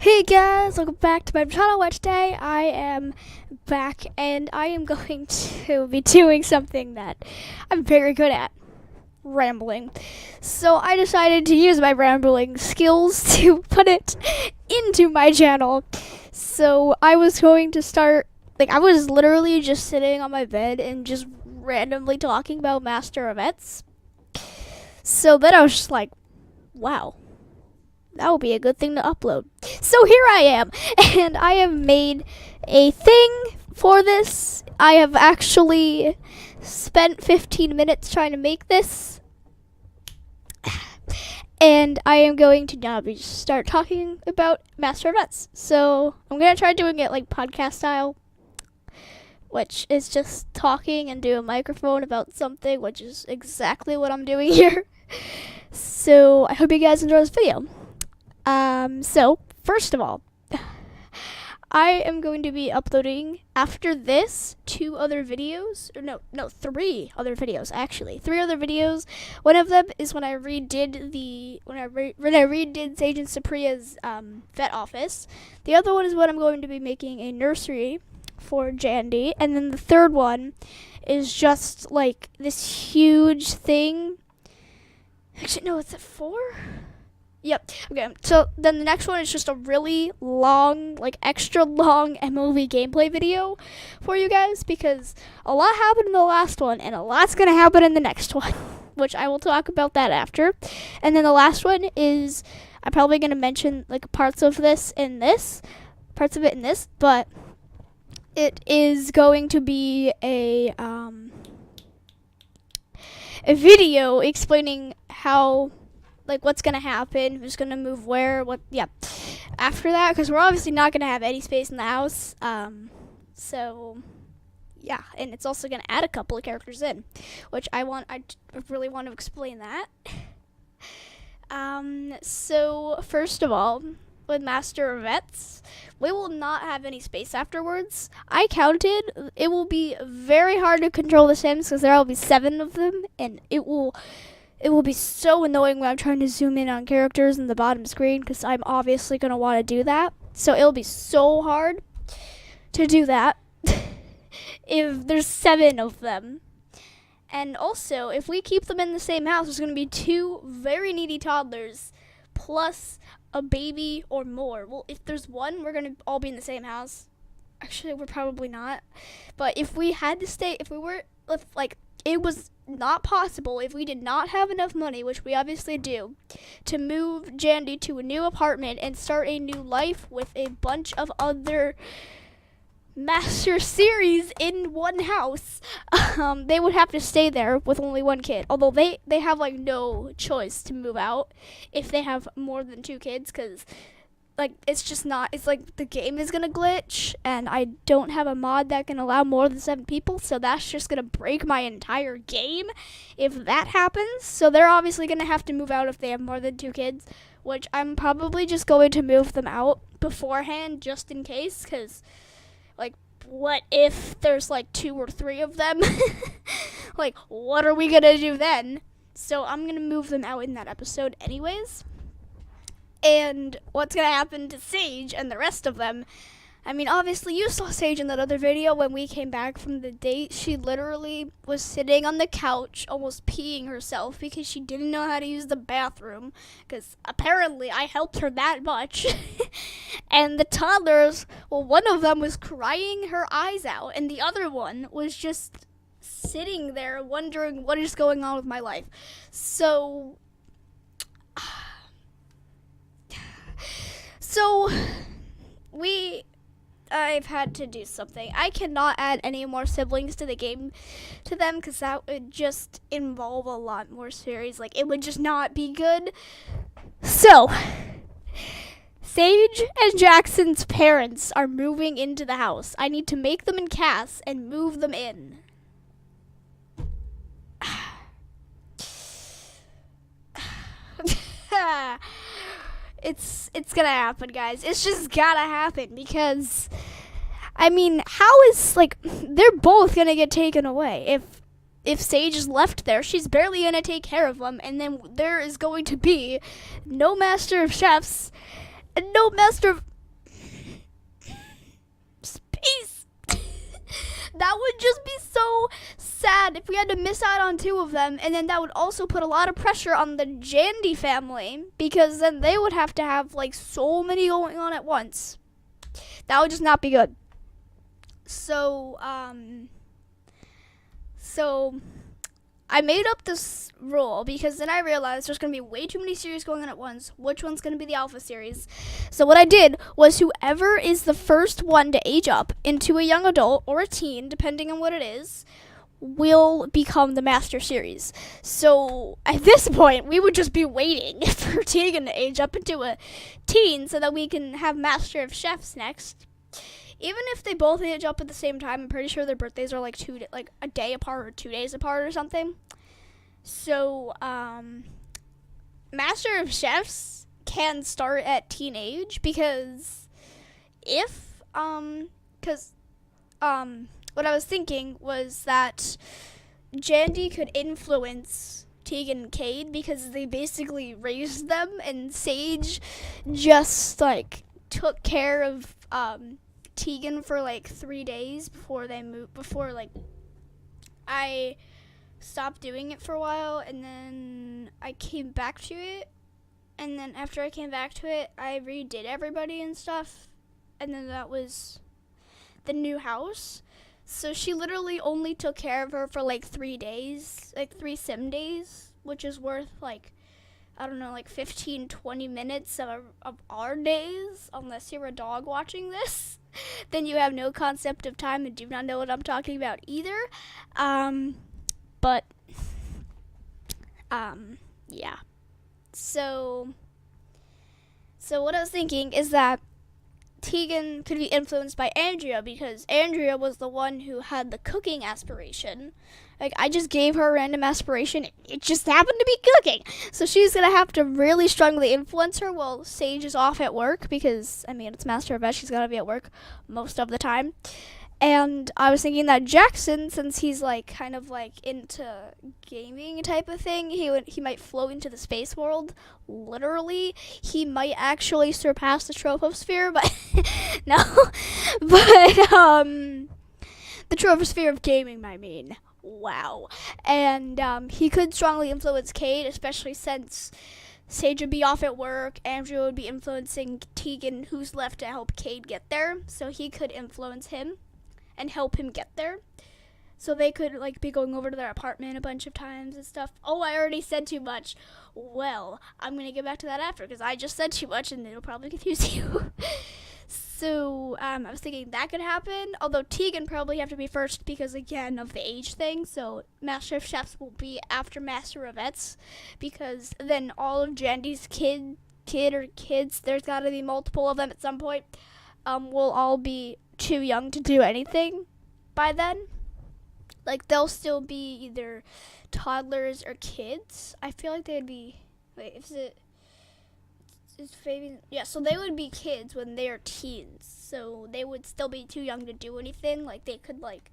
Hey guys, welcome back to my channel. Today I am back and I am going to be doing something that I'm very good at, rambling. So I decided to use my rambling skills to put it into my channel. So I was going to start, I was literally just sitting on my bed and just randomly talking about Master of VETS. So then I was just like, wow. That would be a good thing to upload. So here I am, and I have made a thing for this. I have actually spent 15 minutes trying to make this, and I am going to now start talking about Master of VETS. So I'm going to try doing it like podcast style, which is just talking and do a microphone about something, which is exactly what I'm doing here. So I hope you guys enjoy this video. So first of all, I am going to be uploading after this three other videos actually. 3 other videos. One of them is when I redid Sage and Supriya's vet office. The other one is when I'm going to be making a nursery for Jandy, and then the third one is just like this huge thing. Actually, no, it's at 4. Yep. Okay. So then the next one is just a really long, extra long MOV gameplay video for you guys, because a lot happened in the last one and a lot's going to happen in the next one, which I will talk about that after. And then the last one is I'm probably going to mention parts of it in this, but it is going to be a video explaining how what's gonna happen, who's gonna move where, after that, because we're obviously not gonna have any space in the house, so yeah, and it's also gonna add a couple of characters in, which I really want to explain that. So first of all, with Master of VETS, we will not have any space afterwards. I counted, it will be very hard to control the Sims because there will be 7 of them, and it will be so annoying when I'm trying to zoom in on characters in the bottom screen, because I'm obviously going to want to do that. So it'll be so hard to do that if there's 7 of them. And also, if we keep them in the same house, there's going to be 2 very needy toddlers plus a baby or more. Well, if there's 1, we're going to all be in the same house. Actually, we're probably not. But if we had to stay, it was not possible, if we did not have enough money, which we obviously do, to move Jandy to a new apartment and start a new life with a bunch of other master series in one house, they would have to stay there with only 1 kid. Although they have no choice to move out if they have more than 2 kids, because it's just not, it's the game is gonna glitch, and I don't have a mod that can allow more than 7 people, so that's just gonna break my entire game if that happens. So they're obviously gonna have to move out if they have more than 2 kids, which I'm probably just going to move them out beforehand just in case, because what if there's 2 or 3 of them? What are we gonna do then? So I'm gonna move them out in that episode anyways. And what's going to happen to Sage and the rest of them? I mean, obviously, you saw Sage in that other video when we came back from the date. She literally was sitting on the couch, almost peeing herself because she didn't know how to use the bathroom. Because apparently, I helped her that much. And the toddlers, well, one of them was crying her eyes out, and the other one was just sitting there wondering what is going on with my life. So I've had to do something. I cannot add any more siblings to the game to them, because that would just involve a lot more series. It would just not be good. So Sage and Jackson's parents are moving into the house. I need to make them in Cass and move them in. It's gonna happen, guys. It's just gotta happen, because I mean, how is they're both gonna get taken away. If Sage is left there, she's barely gonna take care of them, and then there is going to be no master of chefs and no master of series. That would just be so sad if we had to miss out on 2 of them, and then that would also put a lot of pressure on the Jandy family, because then they would have to have like so many going on at once. That would just not be good. So I made up this rule because then I realized there's going to be way too many series going on at once. Which one's going to be the alpha series? So what I did was whoever is the first one to age up into a young adult or a teen, depending on what it is, will become the master series. So at this point, we would just be waiting for Tegan to age up into a teen so that we can have Master of Chefs next. Even if they both age up at the same time, I'm pretty sure their birthdays are like a day apart or 2 days apart or something. So, Master of Chefs can start at teenage because what I was thinking was that Jandy could influence Tegan and Cade because they basically raised them, and Sage just like took care of Tegan for like 3 days before they moved. Before like I stopped doing it for a while, and then I came back to it, and then after I came back to it, I redid everybody and stuff, and then that was the new house. So she literally only took care of her for like 3 days, like 3 sim days, which is worth like, I don't know, like 15, 20 minutes of our days, unless you're a dog watching this. Then you have no concept of time and do not know what I'm talking about either. Yeah. So what I was thinking is that Tegan could be influenced by Andrea because Andrea was the one who had the cooking aspiration. Like, I just gave her a random aspiration. It just happened to be cooking. So she's going to have to really strongly influence her while Sage is off at work because, I mean, it's Master of VETS. She's got to be at work most of the time. And I was thinking that Jackson, since he's like kind of like into gaming type of thing, he might float into the space world. Literally, he might actually surpass the troposphere, but no. But the troposphere of gaming, I mean. Wow. And he could strongly influence Cade, especially since Sage would be off at work. Andrew would be influencing Tegan, who's left to help Cade get there. So he could influence him and help him get there. So they could like be going over to their apartment a bunch of times and stuff. Oh, I already said too much. Well, I'm going to get back to that after because I just said too much and it'll probably confuse you. So I was thinking that could happen. Although Tegan probably have to be first because, again, of the age thing. So Master of Chefs will be after Master of VETS because then all of Jandy's kid or kids, there's got to be multiple of them at some point, will all be too young to do anything by then. Like, they'll still be either toddlers or kids. I feel like they'd be, so they would be kids when they're teens. So they would still be too young to do anything. Like, they could, like,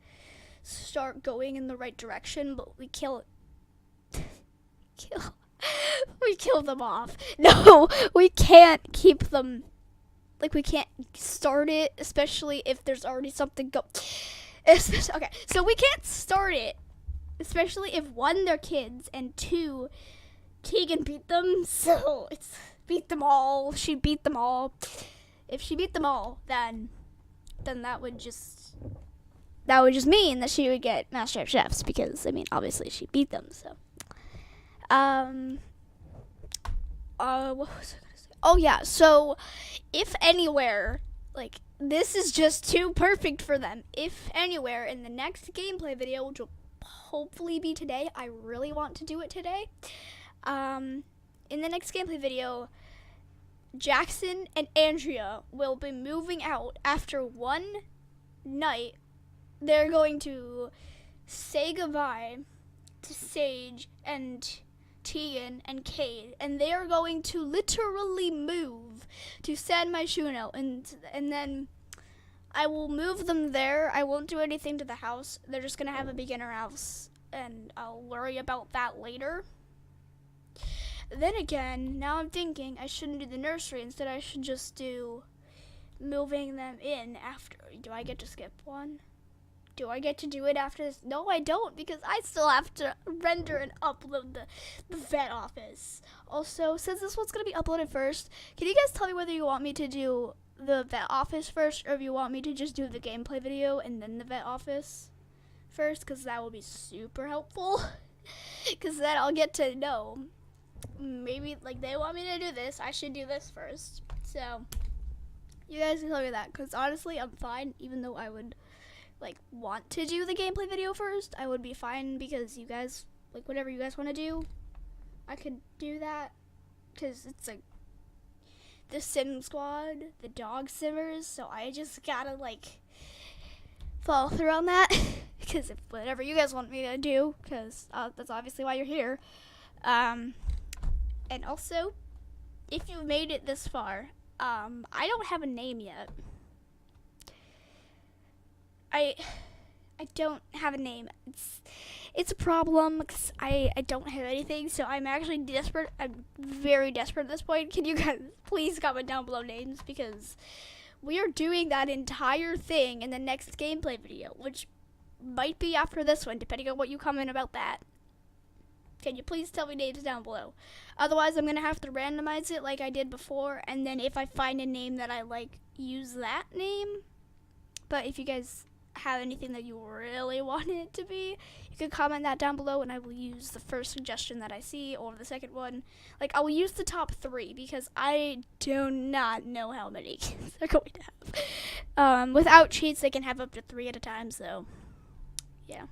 start going in the right direction, but we kill them off. No, we can't keep them. Like, we can't start it, especially if there's already something okay, so we can't start it, especially if 1, they're kids, and 2, Tegan beat them, so it's beat them all. She beat them all. If she beat them all, then that would just mean that she would get Master of Chefs, because, I mean, obviously she beat them, so. What was I gonna say? Oh, yeah, so if anywhere, like, this is just too perfect for them. If anywhere in the next gameplay video, which will hopefully be today, I really want to do it today. In the next gameplay video, Jackson and Andrea will be moving out after one night. They're going to say goodbye to Sage and Tegan and Cade, and they are going to literally move to San Myshuno, and then I will move them there. I won't do anything to the house. They're just gonna have a beginner house, and I'll worry about that later. Then again, now I'm thinking I shouldn't do the nursery. Instead, I should just do moving them in after. Do I get to skip one? Do I get to do it after this? No, I don't, because I still have to render and upload the vet office. Also, since this one's going to be uploaded first, can you guys tell me whether you want me to do the vet office first, or if you want me to just do the gameplay video and then the vet office first? Because that will be super helpful. Because then I'll get to know. Maybe, like, they want me to do this, I should do this first. So, you guys can tell me that, because honestly, I'm fine, even though I would like want to do the gameplay video first. I would be fine, because you guys, like, whatever you guys want to do, I could do that, because it's like the Sim Squad, the dog simmers, so I just gotta like follow through on that, because if whatever you guys want me to do, because that's obviously why you're here. And also, if you've made it this far, I don't have a name yet. I don't have a name. It's a problem, because I don't have anything, so I'm actually desperate. I'm very desperate at this point. Can you guys please comment down below names, because we are doing that entire thing in the next gameplay video, which might be after this one, depending on what you comment about that. Can you please tell me names down below? Otherwise, I'm going to have to randomize it like I did before, and then if I find a name that I like, use that name. But if you guys have anything that you really want it to be, you can comment that down below, and I will use the first suggestion that I see, or the second one. Like, I will use the top 3, because I do not know how many kids they're going to have. Without cheats, they can have up to 3 at a time, so yeah.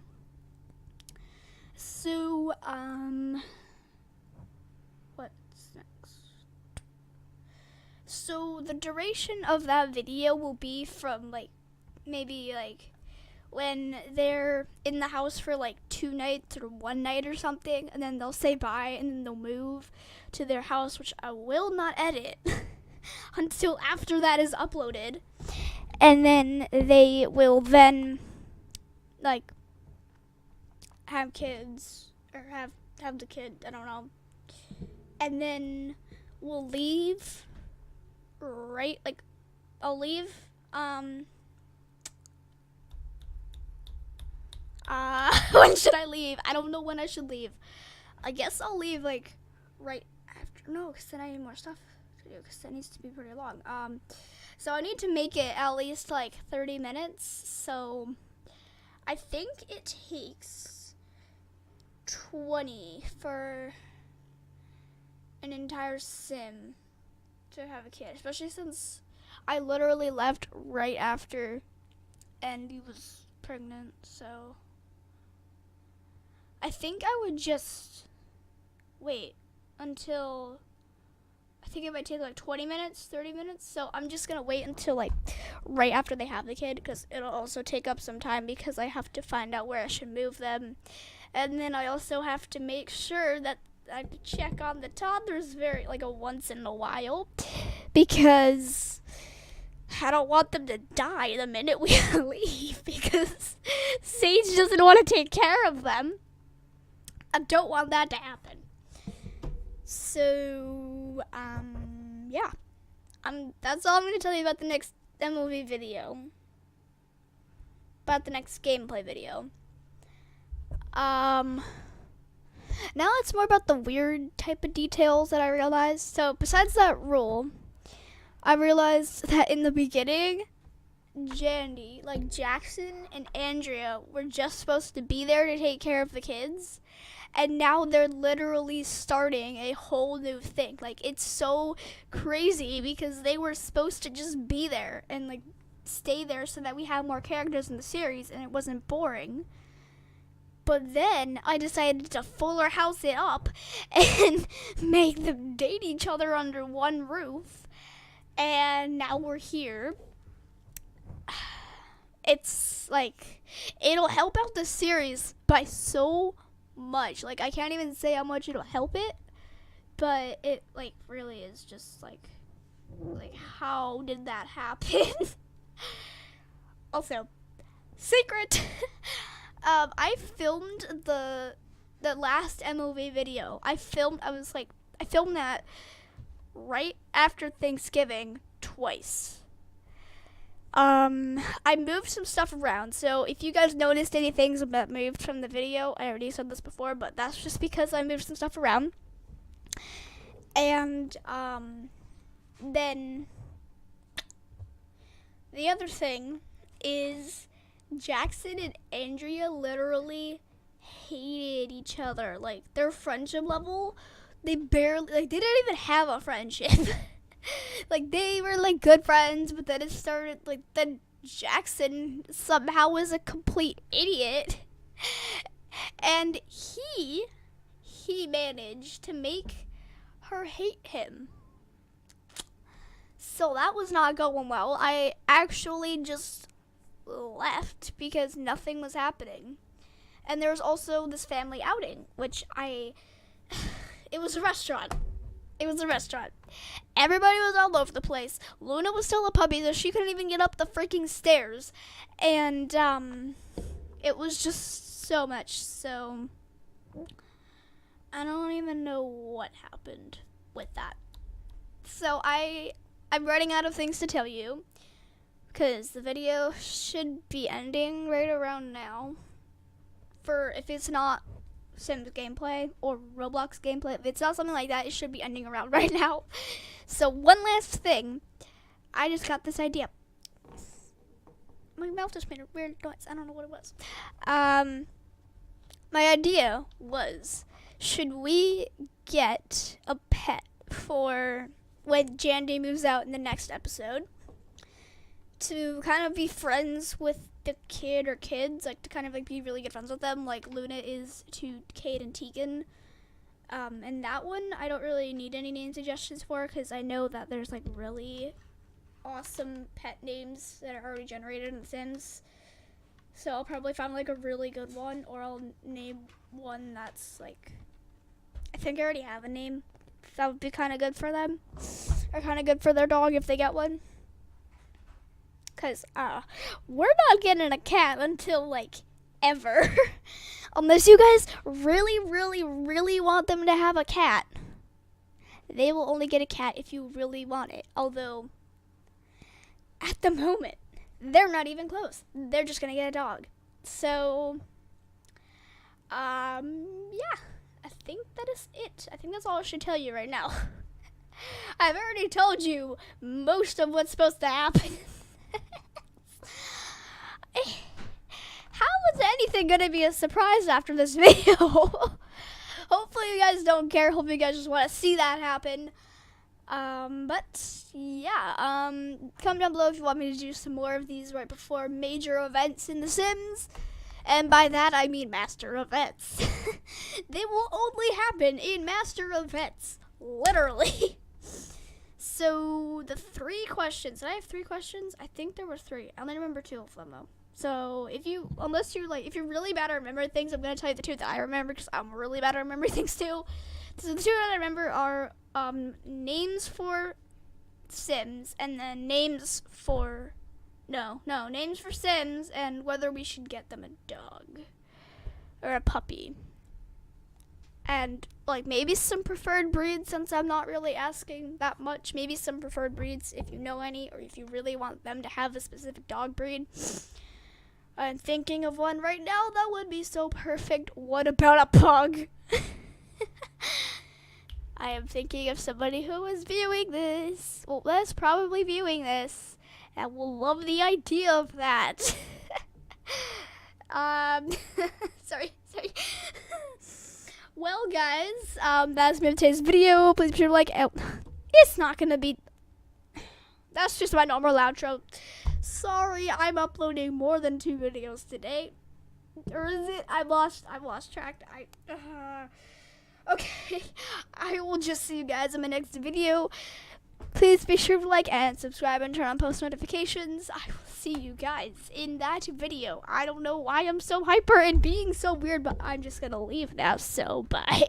So, what's next? So, the duration of that video will be from, like, maybe, like, when they're in the house for, like, 2 nights or 1 night or something, and then they'll say bye, and then they'll move to their house, which I will not edit until after that is uploaded. And then they will then, like, have kids, or have the kid, I don't know. And then we'll leave, right, like, I'll leave, when should I leave? I don't know when I should leave. I guess I'll leave, like, right after, no, because then I need more stuff to do, because that needs to be pretty long. So I need to make it at least, like, 30 minutes, so I think it takes 20 for an entire sim to have a kid, especially since I literally left right after Andy was pregnant. So I think I would just wait until, I think it might take like 20 minutes, 30 minutes. So I'm just gonna wait until like right after they have the kid, because it'll also take up some time, because I have to find out where I should move them. And then I also have to make sure that I have to check on the toddlers very, like, a once in a while, because I don't want them to die the minute we leave, because Sage doesn't want to take care of them. I don't want that to happen. So, yeah. That's all I'm going to tell you about the next MOV video. About the next gameplay video. Now it's more about the weird type of details that I realized. So besides that rule, I realized that in the beginning, Jandy, like Jackson and Andrea, were just supposed to be there to take care of the kids. And now they're literally starting a whole new thing. Like, it's so crazy, because they were supposed to just be there and, like, stay there so that we have more characters in the series and it wasn't boring. But then I decided to Fuller House it up and make them date each other under one roof. And now we're here. It's like, it'll help out the series by so much. Like, I can't even say how much it'll help it. But it, like, really is just like how did that happen? Also, secret. I filmed the last MOV video. I filmed that right after Thanksgiving twice. I moved some stuff around, so if you guys noticed any things that moved from the video, I already said this before, but that's just because I moved some stuff around. And then the other thing is Jackson and Andrea literally hated each other. Like, their friendship level, they didn't even have a friendship. Like, they were like good friends, but then it started, like, then Jackson somehow was a complete idiot. And he managed to make her hate him. So that was not going well. I actually just left because nothing was happening. And there was also this family outing, which it was a restaurant. Everybody was all over the place. Luna was still a puppy, so she couldn't even get up the freaking stairs. And it was just so much. So I don't even know what happened with that. So I'm running out of things to tell you, because the video should be ending right around now. For if it's not Sims gameplay or Roblox gameplay, if it's not something like that, it should be ending around right now. So one last thing, I just got this idea. My mouth just made a weird noise. I don't know what it was. My idea was, should we get a pet for when Jandy moves out in the next episode, to kind of be friends with the kid or kids, like to kind of like be really good friends with them, like Luna is to Kate and Tegan. And that one I don't really need any name suggestions for, because I know that there's like really awesome pet names that are already generated in The Sims. So I'll probably find like a really good one, or I'll name one that's like, I think I already have a name. That would be kind of good for them, or kind of good for their dog if they get one. Because we're not getting a cat until like ever. Unless you guys really, really, really want them to have a cat. They will only get a cat if you really want it. Although, at the moment, they're not even close. They're just going to get a dog. So, yeah. I think that is it. I think that's all I should tell you right now. I've already told you most of what's supposed to happen. How is anything going to be a surprise after this video? Hopefully you guys don't care. Hopefully you guys just want to see that happen. But yeah, comment down below if you want me to do some more of these right before major events in The Sims. And by that I mean master events. They will only happen in master events, literally. So the 3 questions. Did I have 3 questions? I think there were 3. I only remember 2 of them though. So if you're really bad at remembering things, I'm gonna tell you the 2 that I remember, because I'm really bad at remembering things too. So the 2 that I remember are names for Sims, and then names for Sims, and whether we should get them a dog or a puppy. And like maybe some preferred breeds, since I'm not really asking that much. Maybe some preferred breeds if you know any, or if you really want them to have a specific dog breed. I'm thinking of one right now that would be so perfect. What about a pug? I am thinking of somebody who is viewing this. Well, that's probably viewing this, and will love the idea of that. Sorry. Well, guys, that's been today's video. Please be sure to like it. It's not gonna be. That's just my normal outro. Sorry, I'm uploading more than 2 videos today. Or is it? I've lost track. Okay. I will just see you guys in my next video. Please be sure to like and subscribe and turn on post notifications. I will see you guys in that video. I don't know why I'm so hyper and being so weird, but I'm just gonna leave now, so bye.